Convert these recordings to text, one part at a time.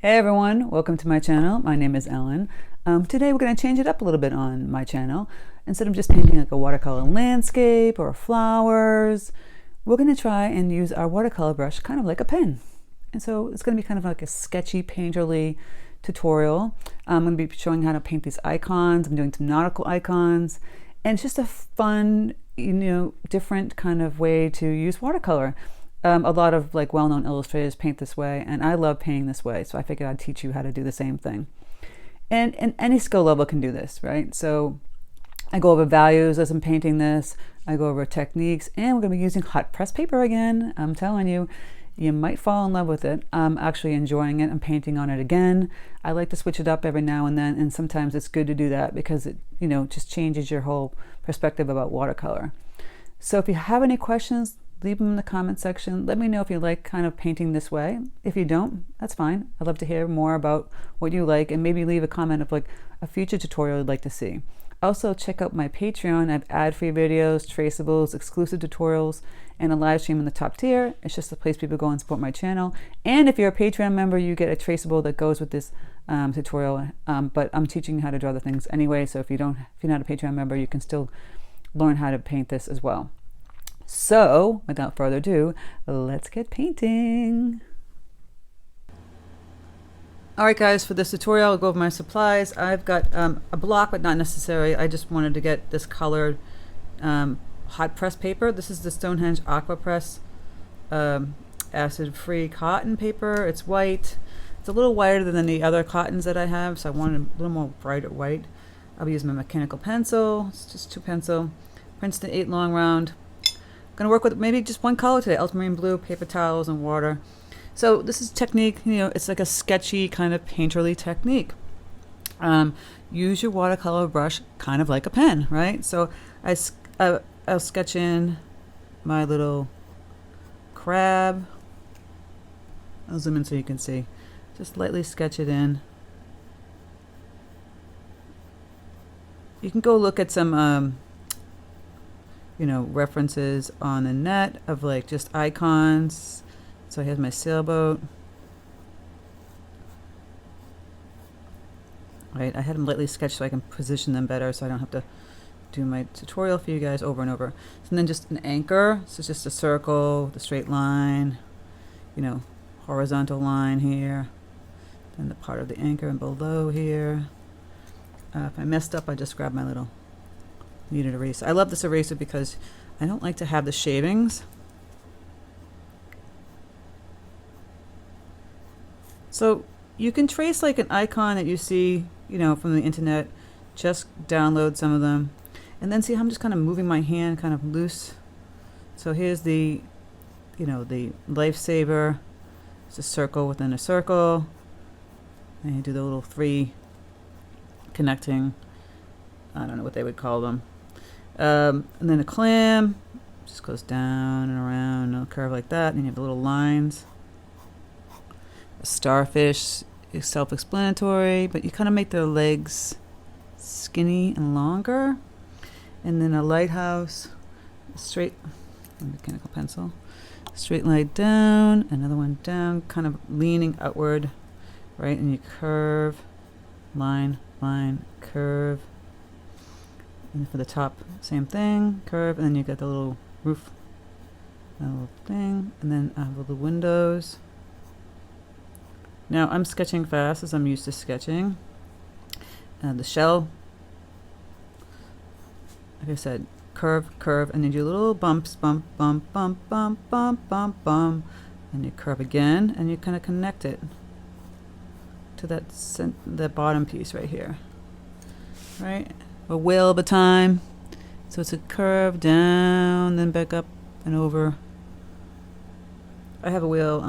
Hey everyone, welcome to my channel. My name is Ellen. Today we're going to change it up a little bit on my channel. Instead of just painting like a watercolor landscape or flowers, we're going to try and use our watercolor brush kind of like a pen. And so it's going to be kind of like a sketchy, painterly tutorial. I'm going to be showing how to paint these icons. I'm doing some nautical icons. And it's just a fun, different kind of way to use watercolor. A lot of like well-known illustrators paint this way, and I love painting this way, so I figured I'd teach you how to do the same thing. And any skill level can do this, right? So I go over values as I'm painting this, I go over techniques, and we're going to be using hot press paper again. I'm telling you, you might fall in love with it. I'm actually enjoying it. I'm painting on it again. I like to switch it up every now and then, and sometimes it's good to do that because it, just changes your whole perspective about watercolor. So if you have any questions, leave them in the comment section. Let me know if you like kind of painting this way. If you don't, that's fine. I'd love to hear more about what you like, and maybe leave a comment of like a future tutorial you'd like to see. Also, check out my Patreon. I have ad-free videos, traceables, exclusive tutorials, and a live stream in the top tier. It's just a place people go and support my channel. And if you're a Patreon member, you get a traceable that goes with this tutorial. But I'm teaching you how to draw the things anyway, so if you're not a Patreon member, you can still learn how to paint this as well. So, without further ado, let's get painting. Alright guys, for this tutorial I'll go over my supplies. I've got a block, but not necessary. I just wanted to get this colored hot press paper. This is the Stonehenge Aqua Press acid-free cotton paper. It's white. It's a little whiter than the other cottons that I have, so I wanted a little more brighter white. I'll be using my mechanical pencil. It's just 2 pencil. Princeton 8 long round. Going to work with maybe just one color today, ultramarine blue, paper towels, and water. So this is technique, it's like a sketchy kind of painterly technique. Use your watercolor brush kind of like a pen, right? So I'll sketch in my little crab. I'll zoom in so you can see. Just lightly sketch it in. You can go look at some references on the net of like just icons. So here's my sailboat. Right, I had them lightly sketched so I can position them better so I don't have to do my tutorial for you guys over and over. And then just an anchor. So it's just a circle, the straight line, horizontal line here. Then the part of the anchor and below here. If I messed up, I just grab my little kneaded eraser. I love this eraser because I don't like to have the shavings. So you can trace like an icon that you see, from the internet. Just download some of them. And then see how I'm just kind of moving my hand kind of loose. So here's the, the lifesaver. It's a circle within a circle. And you do the little 3 connecting, I don't know what they would call them. And then a clam just goes down and around, a curve like that, and then you have the little lines. A starfish is self-explanatory, but you kind of make their legs skinny and longer. And then a lighthouse, straight, mechanical pencil, straight line down, another one down, kind of leaning outward, right? And you curve, line, line, curve. And for the top, same thing, curve, and then you get the little roof, a little thing, and then with the windows. Now I'm sketching fast as I'm used to sketching. The shell, like I said, curve, curve, and then you do little bumps, bump, bump, bump, bump, bump, bump, bump, and you curve again, and you kind of connect it to that bottom piece right here, right? A whale of a time. So it's a curve down, then back up and over. I have a wheel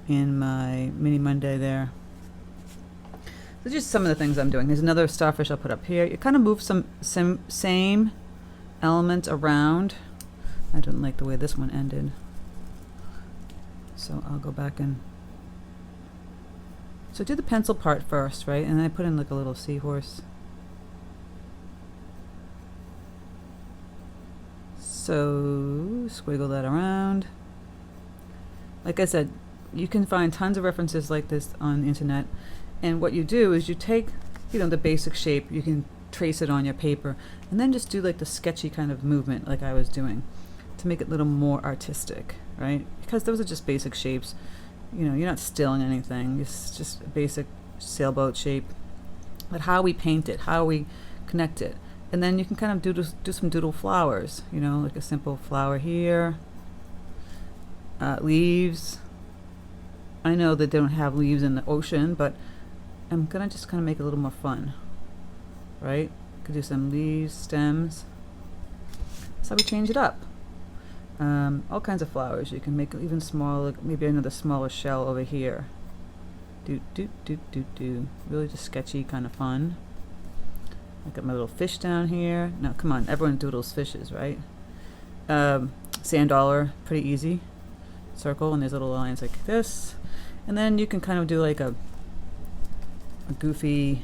in my mini Monday there. So just some of the things I'm doing. There's another starfish I'll put up here. You kind of move some same elements around. I didn't like the way this one ended. So I'll go back and do the pencil part first, right? And then I put in like a little seahorse. So squiggle that around. Like I said, You can find tons of references like this on the internet. And what you do is you take, you know, the basic shape, you can trace it on your paper, and then just do like the sketchy kind of movement like I was doing to make it a little more artistic, right? Because those are just basic shapes. You know, you're not stilling anything. It's just a basic sailboat shape. But how we paint it, how we connect it. And then you can kind of do some doodle flowers, you know, like a simple flower here. Leaves. I know that they don't have leaves in the ocean, but I'm gonna just kind of make it a little more fun, right? Could do some leaves, stems. That's how we change it up. All kinds of flowers. You can make it even smaller, maybe another smaller shell over here. Really just sketchy, kind of fun. I got my little fish down here. Now, come on, everyone doodles fishes, right? Sand dollar, pretty easy. Circle, and there's little lines like this. And then you can kind of do like a goofy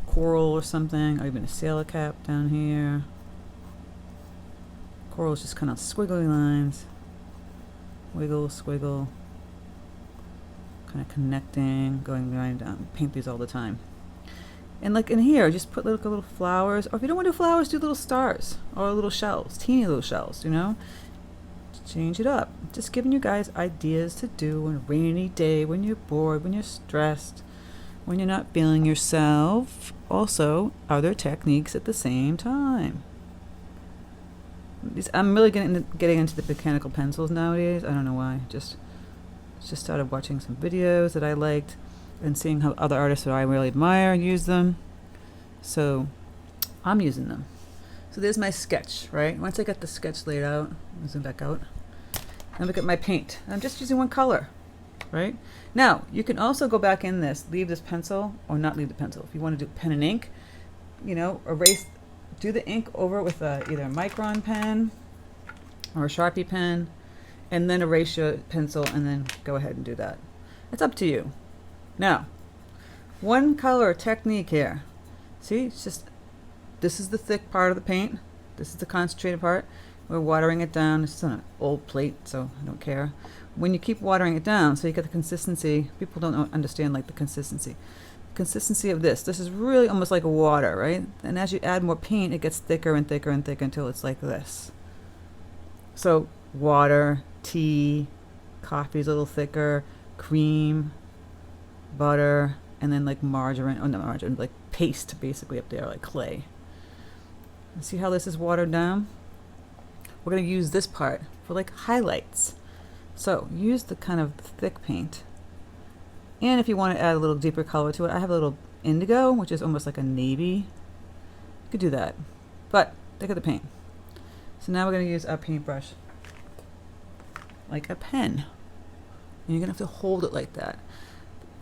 coral or something, or even a sailor cap down here. Coral is just kind of squiggly lines. Wiggle, squiggle. Kind of connecting, going right down. Paint these all the time. And like in here, just put like little flowers, or if you don't want to do flowers, do little stars or little shells, teeny little shells, you know? Change it up. Just giving you guys ideas to do on a rainy day, when you're bored, when you're stressed, when you're not feeling yourself. Also, other techniques at the same time. I'm really getting into the mechanical pencils nowadays. I don't know why. Just started watching some videos that I liked and seeing how other artists that I really admire use them. So I'm using them. So there's my sketch, right? Once I get the sketch laid out, I'll zoom back out. And look at my paint. I'm just using one color, right? Now, you can also go back in this, leave this pencil, or not leave the pencil. If you want to do pen and ink, you know, do the ink over with either a Micron pen or a Sharpie pen, and then erase your pencil, and then go ahead and do that. It's up to you. Now, one color technique here. See, it's just, this is the thick part of the paint. This is the concentrated part. We're watering it down. This is on an old plate, so I don't care. When you keep watering it down, so you get the consistency, people don't understand like the consistency. Consistency of this is really almost like water, right? And as you add more paint, it gets thicker and thicker and thicker until it's like this. So water, tea, coffee's a little thicker, cream, butter, and then like margarine, oh not margarine, like paste basically up there, like clay. See how this is watered down? We're going to use this part for like highlights. So use the kind of thick paint. And if you want to add a little deeper color to it, I have a little indigo, which is almost like a navy. You could do that. But look at the paint. So now we're going to use our paintbrush like a pen. And you're going to have to hold it like that.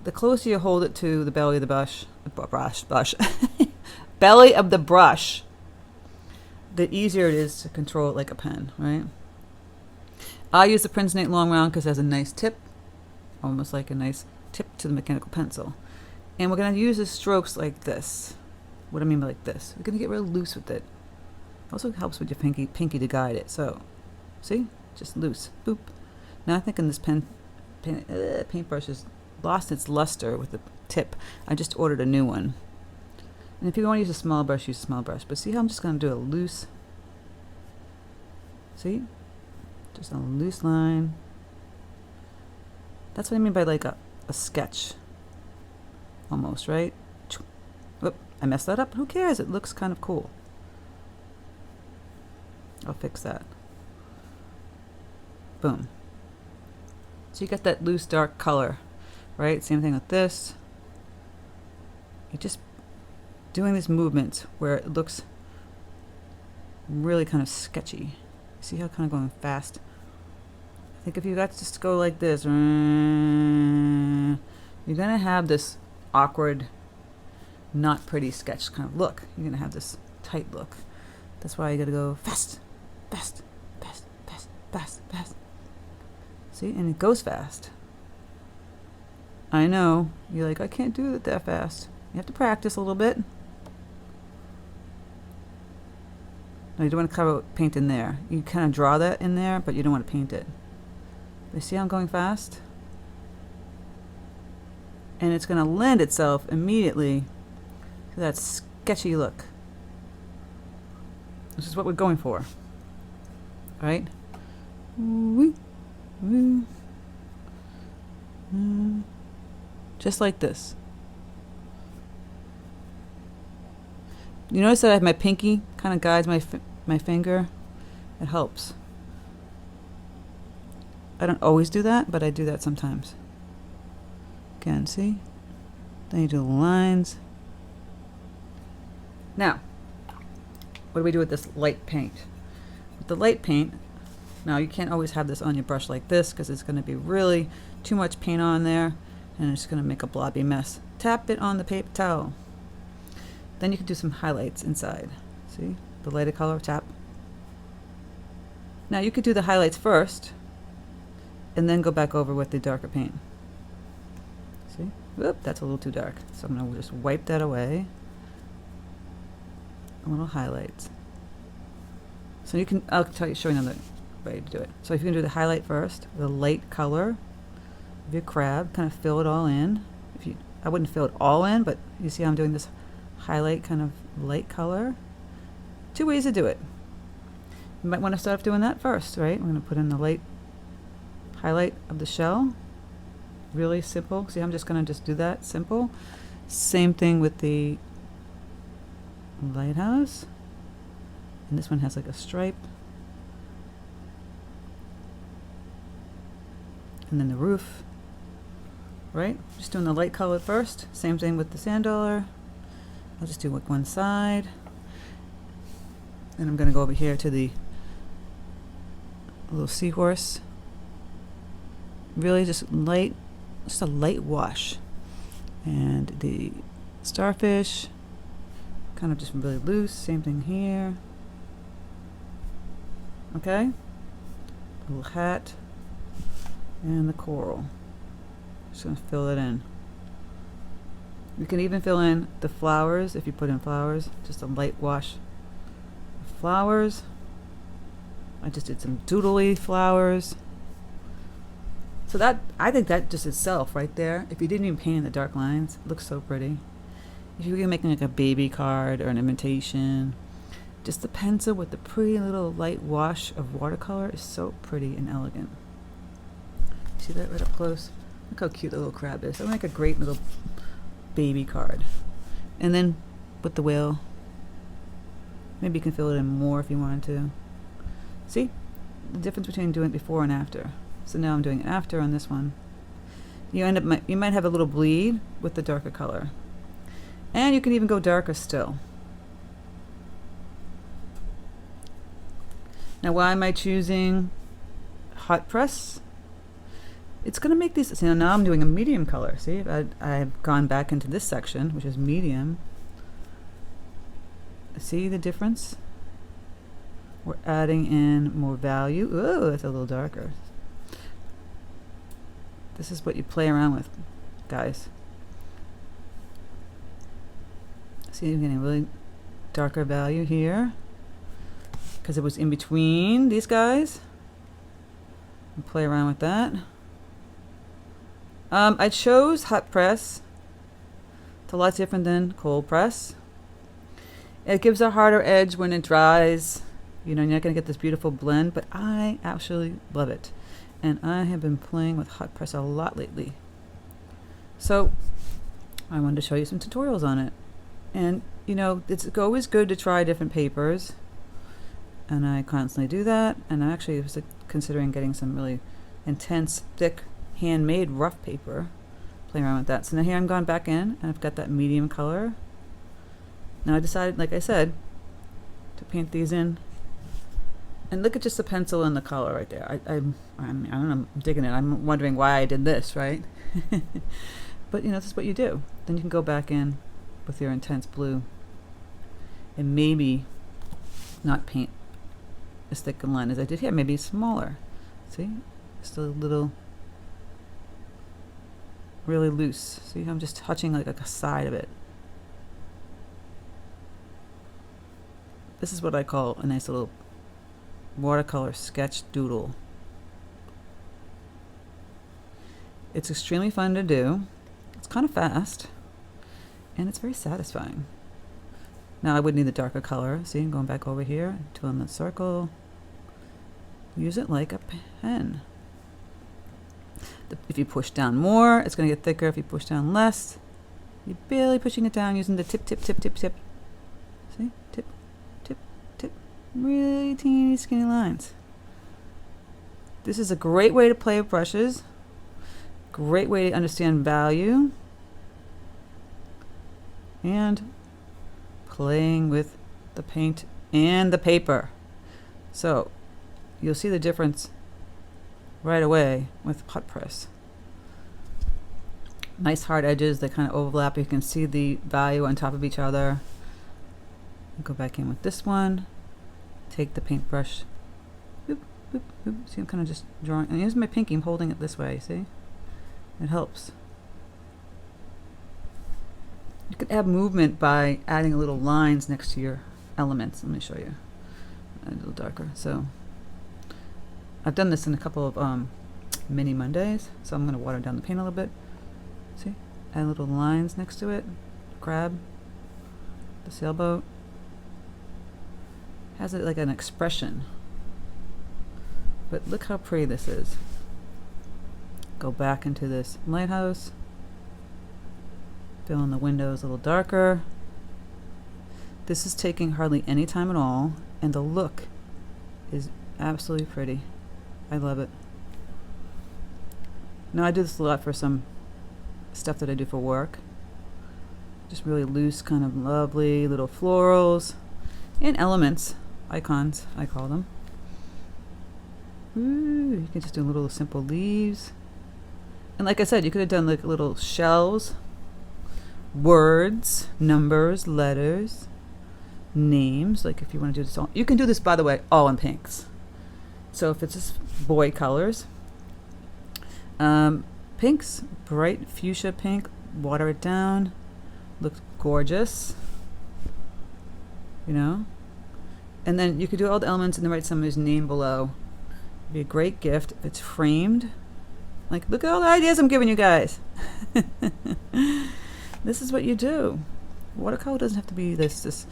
The closer you hold it to the belly of the brush, belly of the brush, the easier it is to control it like a pen, right? I use the Princeton long round because it has a nice tip, almost like a nice tip to the mechanical pencil. And we're going to use the strokes like this. What do I mean by like this? We're going to get real loose with it. Also helps with your pinky to guide it. So, see? Just loose. Boop. Now I think in this paintbrush has lost its luster with the tip. I just ordered a new one. And if you want to use a small brush, use a small brush. But see how I'm just going to do a loose, see? Just a loose line. That's what I mean by like a sketch. Almost, right? Whoop, I messed that up. Who cares? It looks kind of cool. I'll fix that. Boom. So you got that loose dark color, right? Same thing with this. You just doing these movements where it looks really kind of sketchy. See how kind of going fast? I think if you got to just go like this, you're gonna have this awkward, not pretty sketch kind of look. You're gonna have this tight look. That's why you gotta go fast, fast, fast, fast, fast, fast. See, and it goes fast. I know, you're like, I can't do it that fast. You have to practice a little bit. No, you don't want to cover paint in there. You kind of draw that in there, but you don't want to paint it. You see how I'm going fast? And it's going to lend itself immediately to that sketchy look. This is what we're going for. Right? Just like this. You notice that I have my pinky kind of guides my finger? It helps. I don't always do that, but I do that sometimes. Again, see? Then you do the lines. Now, what do we do with this light paint? With the light paint, now you can't always have this on your brush like this because it's going to be really too much paint on there and it's going to make a blobby mess. Tap it on the paper towel. Then you can do some highlights inside. See? The lighter color, tap. Now you could do the highlights first and then go back over with the darker paint. See? Whoop, that's a little too dark. So I'm going to just wipe that away. A little highlights. So you can, I'll show you another way to do it. So if you can do the highlight first, the light color of your crab, kind of fill it all in. I wouldn't fill it all in, but you see how I'm doing this highlight kind of light color. Two ways to do it. You might want to start off doing that first, right? We're going to put in the light highlight of the shell. Really simple. See, I'm just going to do that simple. Same thing with the lighthouse. And this one has like a stripe. And then the roof. Right? Just doing the light color first. Same thing with the sand dollar. I'll just do like one side. And I'm going to go over here to the little seahorse. Really just light, just a light wash. And the starfish, kind of just really loose. Same thing here. Okay? Little hat. And the coral. Just going to fill it in. You can even fill in the flowers if you put in flowers. Just a light wash of flowers. I just did some doodly flowers. So that, I think that just itself right there, if you didn't even paint in the dark lines, it looks so pretty. If you're making like a baby card or an invitation, just the pencil with the pretty little light wash of watercolor is so pretty and elegant. See that right up close? Look how cute the little crab is. That would make a great little baby card. And then with the whale, maybe you can fill it in more if you wanted to. See the difference between doing it before and after. So now I'm doing it after on this one. You might have a little bleed with the darker color, and you can even go darker still. Now, why am I choosing hot press? It's going to make these. See, now I'm doing a medium color. See, I've gone back into this section, which is medium. See the difference? We're adding in more value. Ooh, that's a little darker. This is what you play around with, guys. See, you're getting a really darker value here because it was in between these guys. And play around with that. I chose hot press. It's a lot different than cold press. It gives a harder edge when it dries. You know, you're not going to get this beautiful blend, but I actually love it. And I have been playing with hot press a lot lately. So I wanted to show you some tutorials on it. And, you know, it's always good to try different papers. And I constantly do that. And I actually was considering getting some really intense, thick, handmade rough paper. Play around with that. So now here I'm gone back in, and I've got that medium color. Now I decided, like I said, to paint these in. And look at just the pencil and the color right there. I don't know, I'm digging it. I'm wondering why I did this, right? But, you know, this is what you do. Then you can go back in with your intense blue and maybe not paint as thick a line as I did here. Maybe smaller. See? Just a little, really loose. See, I'm just touching like a side of it. This is what I call a nice little watercolor sketch doodle. It's extremely fun to do. It's kind of fast, and it's very satisfying. Now I would need the darker color. See, I'm going back over here, doing the circle. Use it like a pen. If you push down more, it's going to get thicker. If you push down less, you're barely pushing it down using the tip, tip, tip, tip, tip. See? Tip, tip, tip. Really teeny, skinny lines. This is a great way to play with brushes. Great way to understand value. And playing with the paint and the paper. So you'll see the difference right away with hot press. Nice hard edges, they kind of overlap. You can see the value on top of each other. Go back in with this one. Take the paintbrush. Boop, boop, boop. See, I'm kind of just drawing. And using my pinky, I'm holding it this way, see? It helps. You could add movement by adding little lines next to your elements. Let me show you. A little darker. So I've done this in a couple of mini Mondays, so I'm going to water down the paint a little bit. See? Add little lines next to it. Crab. The sailboat. Has it like an expression. But look how pretty this is. Go back into this lighthouse. Fill in the windows a little darker. This is taking hardly any time at all, and the look is absolutely pretty. I love it. Now I do this a lot for some stuff that I do for work. Just really loose, kind of lovely little florals and elements, icons I call them. Ooh, you can just do little simple leaves. And like I said, you could have done like little shells, words, numbers, letters, names. Like if you want to do this all, you can do this, by the way, all in pinks. So if it's just boy colors, pinks, bright fuchsia pink, water it down, looks gorgeous, you know. And then you could do all the elements and then write somebody's name below. It'd be a great gift if it's framed. Like, look at all the ideas I'm giving you guys. This is what you do. Watercolor doesn't have to be this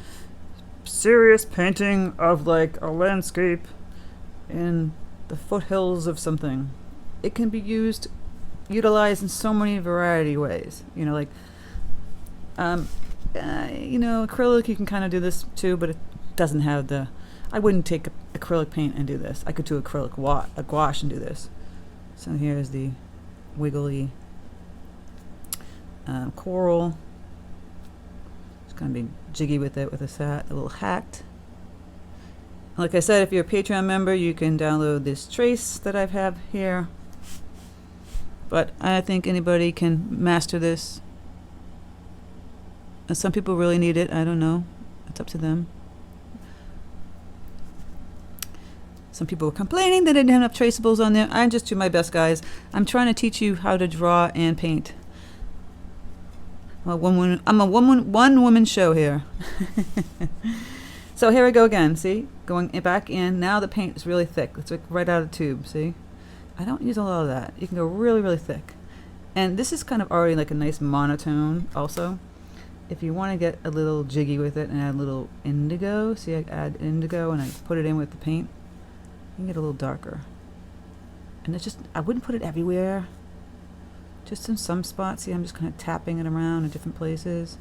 serious painting of like a landscape in the foothills of something. It can be utilized in so many variety ways. You know, like, you know, acrylic, you can kind of do this too, but it doesn't have the, I wouldn't take acrylic paint and do this. I could do acrylic gouache and do this. So here's the wiggly coral. Just gonna be jiggy with it with a little hat. Like I said, if you're a Patreon member, you can download this trace that I have here. But I think anybody can master this. And some people really need it. I don't know. It's up to them. Some people were complaining that I didn't have enough traceables on there. I just do my best, guys. I'm trying to teach you how to draw and paint. Well, I'm a one-woman show here. So here we go again. See? Going back in. Now the paint is really thick. It's like right out of the tube. See? I don't use a lot of that. You can go really, really thick. And this is kind of already like a nice monotone also. If you want to get a little jiggy with it and add a little indigo. See, I add indigo and I put it in with the paint. You can get a little darker. And it's just, I wouldn't put it everywhere. Just in some spots. See, I'm just kind of tapping it around in different places.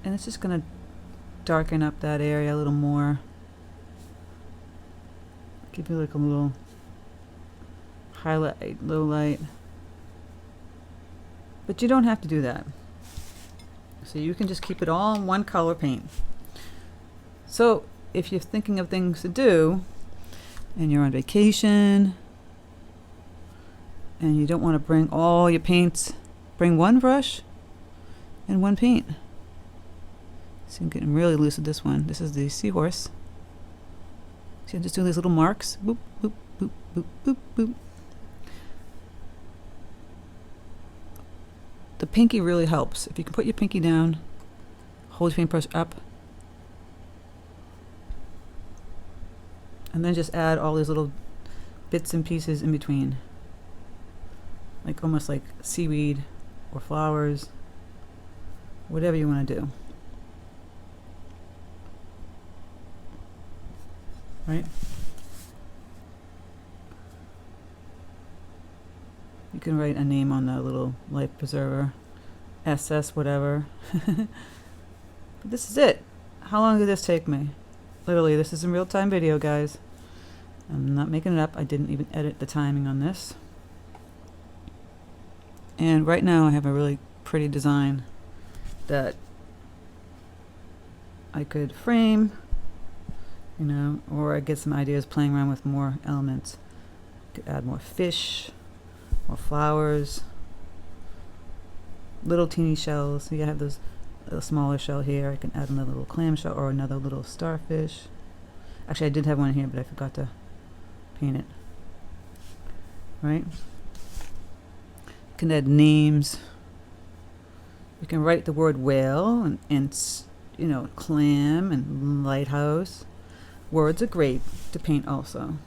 And it's just going to darken up that area a little more. Give you like a little highlight, low light. But you don't have to do that. So you can just keep it all in one color paint. So if you're thinking of things to do, and you're on vacation, and you don't want to bring all your paints, bring one brush and one paint. See, I'm getting really loose with this one. This is the seahorse. See, I'm just doing these little marks. Boop, boop, boop, boop, boop, boop. The pinky really helps. If you can put your pinky down, hold your paintbrush up, and then just add all these little bits and pieces in between. Like almost like seaweed or flowers, whatever you want to do. Right? You can write a name on the little life preserver, SS whatever. But this is it. How long did this take me? Literally, this is a real-time video, guys. I'm not making it up. I didn't even edit the timing on this. And right now I have a really pretty design that I could frame, you know, or I get some ideas playing around with more elements. I could add more fish, more flowers, little teeny shells. So you have those little smaller shell here. I can add another little clam shell or another little starfish. Actually, I did have one here, but I forgot to paint it. Right? You can add names. You can write the word whale and you know, clam and lighthouse. Words are great to paint also.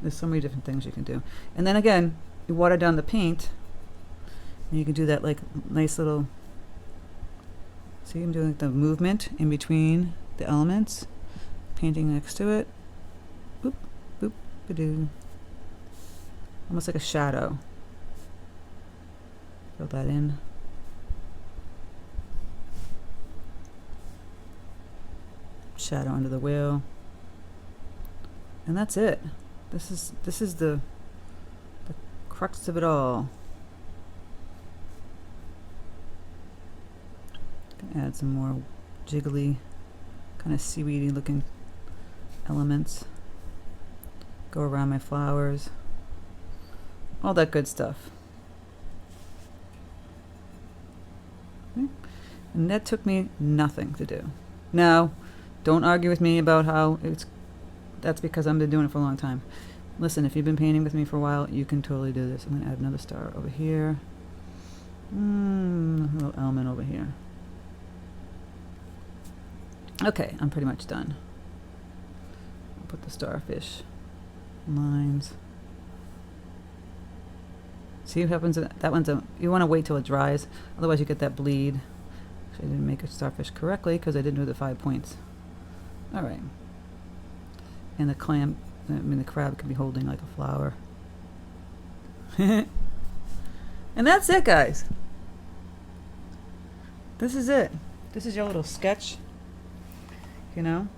There's so many different things you can do. And then again, you water down the paint, and you can do that like nice little, so you can do like the movement in between the elements, painting next to it. Boop, boop, ba-doo. Almost like a shadow. Fill that in. Shadow under the whale. And that's it. This is the crux of it all. Can add some more jiggly, kind of seaweedy looking elements. Go around my flowers. All that good stuff. Okay. And that took me nothing to do. Now, don't argue with me about how that's because I've been doing it for a long time. Listen, if you've been painting with me for a while, you can totally do this. I'm going to add another star over here. A little element over here. Okay, I'm pretty much done. I'll put the starfish lines. See what happens? That one's you want to wait till it dries, otherwise you get that bleed. Actually, I didn't make a starfish correctly because I didn't do the 5 points. All right. And the clam, I mean the crab could be holding like a flower. And that's it, guys. This is it. This is your little sketch. You know?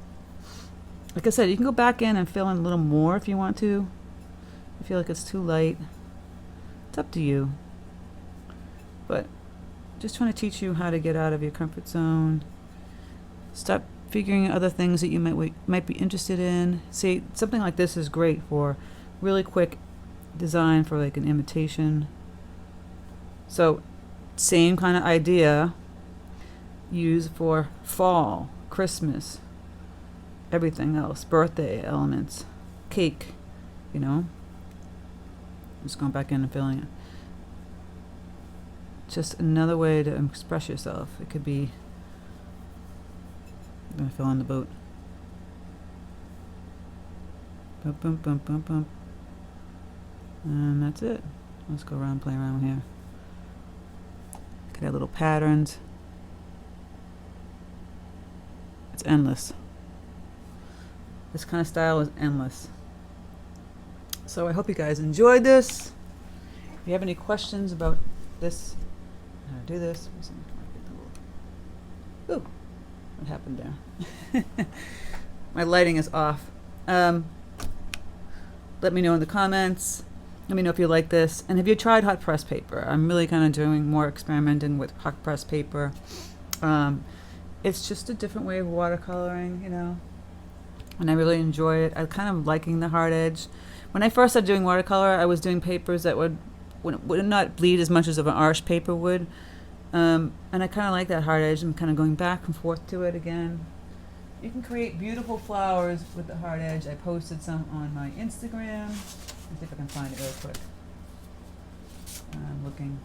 Like I said, you can go back in and fill in a little more if you want to. I feel like it's too light. It's up to you. But just trying to teach you how to get out of your comfort zone. Stop figuring out other things that you might be interested in. See, something like this is great for really quick design for like an invitation. So, same kind of idea. Use for fall, Christmas, everything else, birthday elements, cake, you know. Just going back in and filling it. Just another way to express yourself. It could be, I'm going to fill in the boat. Bump, bump, bump, bump, bump. And that's it. Let's go around and play around here. Could add little patterns. It's endless. This kind of style is endless. So I hope you guys enjoyed this. If you have any questions about this, how to do this. Ooh, what happened there? My lighting is off. Let me know in the comments. Let me know if you like this. And have you tried hot press paper? I'm really kind of doing more experimenting with hot press paper. It's just a different way of watercoloring, you know. And I really enjoy it. I'm kind of liking the hard edge. When I first started doing watercolor, I was doing papers that would not bleed as much as an Arches paper would. And I kind of like that hard edge. I'm kind of going back and forth to it again. You can create beautiful flowers with the hard edge. I posted some on my Instagram. Let's see if I can find it real quick. I'm looking.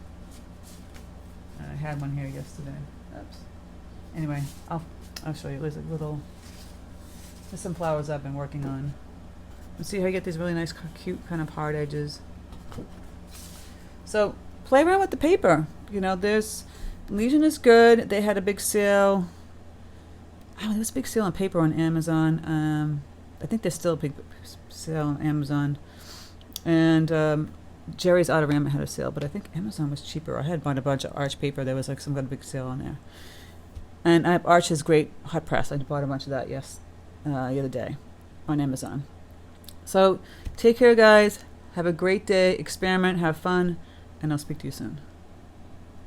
I had one here yesterday. Oops. Anyway, I'll show you. There's some flowers I've been working on. Let's see how you get these really nice, cute kind of hard edges. So play around with the paper. You know, there's Legion is good. They had a big sale. Oh, there was a big sale on paper on Amazon. I think there's still a big sale on Amazon. And Jerry's Autorama had a sale, but I think Amazon was cheaper. I had bought a bunch of Arch paper. There was like some kind of big sale on there. And I have Arch's great hot press. I bought a bunch of that the other day on Amazon. So take care, guys. Have a great day. Experiment. Have fun. And I'll speak to you soon.